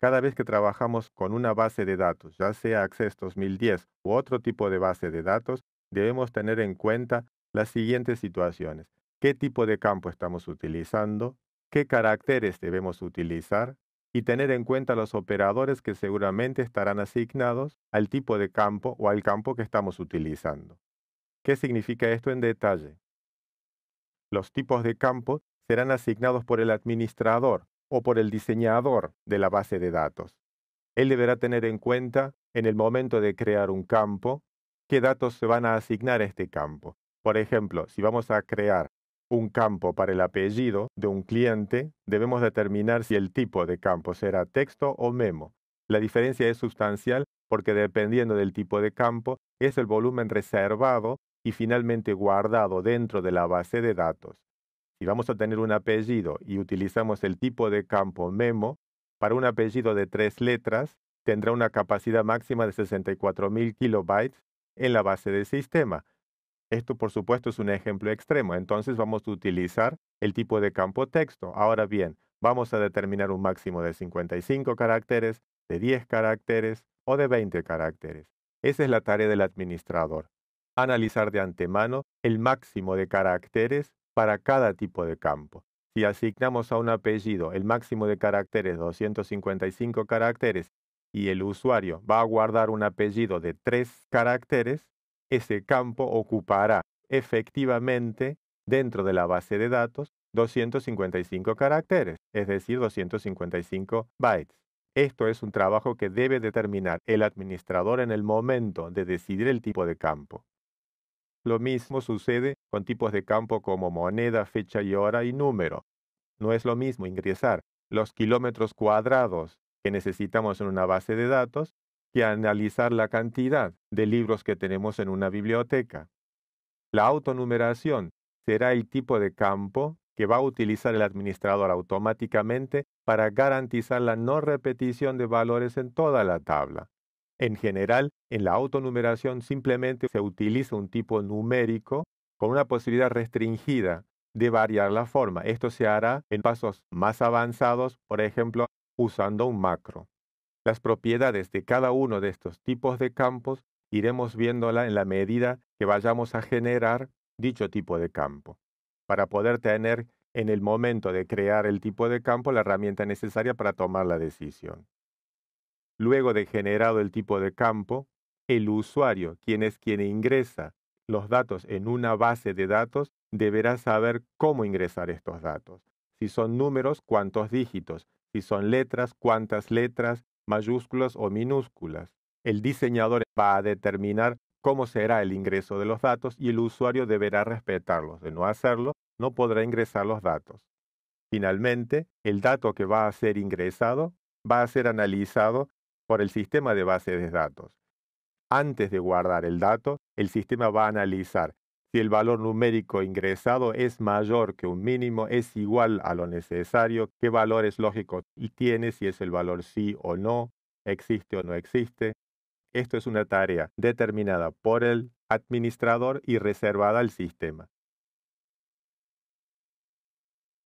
Cada vez que trabajamos con una base de datos, ya sea Access 2010 u otro tipo de base de datos, debemos tener en cuenta las siguientes situaciones. ¿Qué tipo de campo estamos utilizando? ¿Qué caracteres debemos utilizar? Y tener en cuenta los operadores que seguramente estarán asignados al tipo de campo o al campo que estamos utilizando. ¿Qué significa esto en detalle? Los tipos de campo serán asignados por el administrador o por el diseñador de la base de datos. Él deberá tener en cuenta, en el momento de crear un campo, qué datos se van a asignar a este campo. Por ejemplo, si vamos a crear un campo para el apellido de un cliente, debemos determinar si el tipo de campo será texto o memo. La diferencia es sustancial porque dependiendo del tipo de campo, es el volumen reservado y finalmente guardado dentro de la base de datos. Si vamos a tener un apellido y utilizamos el tipo de campo memo, para un apellido de 3 letras, tendrá una capacidad máxima de 64.000 kilobytes en la base del sistema. Esto, por supuesto, es un ejemplo extremo. Entonces vamos a utilizar el tipo de campo texto. Ahora bien, vamos a determinar un máximo de 55 caracteres, de 10 caracteres o de 20 caracteres. Esa es la tarea del administrador. Analizar de antemano el máximo de caracteres para cada tipo de campo. Si asignamos a un apellido el máximo de caracteres 255 caracteres y el usuario va a guardar un apellido de 3 caracteres, ese campo ocupará efectivamente dentro de la base de datos 255 caracteres, es decir, 255 bytes. Esto es un trabajo que debe determinar el administrador en el momento de decidir el tipo de campo. Lo mismo sucede con tipos de campo como moneda, fecha y hora y número. No es lo mismo ingresar los kilómetros cuadrados que necesitamos en una base de datos que analizar la cantidad de libros que tenemos en una biblioteca. La autonumeración será el tipo de campo que va a utilizar el administrador automáticamente para garantizar la no repetición de valores en toda la tabla. En general, en la autonumeración simplemente se utiliza un tipo numérico con una posibilidad restringida de variar la forma. Esto se hará en pasos más avanzados, por ejemplo, usando un macro. Las propiedades de cada uno de estos tipos de campos iremos viéndola en la medida que vayamos a generar dicho tipo de campo, para poder tener en el momento de crear el tipo de campo la herramienta necesaria para tomar la decisión. Luego de generado el tipo de campo, el usuario, quien ingresa los datos en una base de datos, deberá saber cómo ingresar estos datos. Si son números, cuántos dígitos. Si son letras, cuántas letras, mayúsculas o minúsculas. El diseñador va a determinar cómo será el ingreso de los datos y el usuario deberá respetarlos. De no hacerlo, no podrá ingresar los datos. Finalmente, el dato que va a ser ingresado va a ser analizado por el sistema de base de datos. Antes de guardar el dato, el sistema va a analizar si el valor numérico ingresado es mayor que un mínimo, es igual a lo necesario, qué valores lógicos y tiene, si es el valor sí o no, existe o no existe. Esto es una tarea determinada por el administrador y reservada al sistema.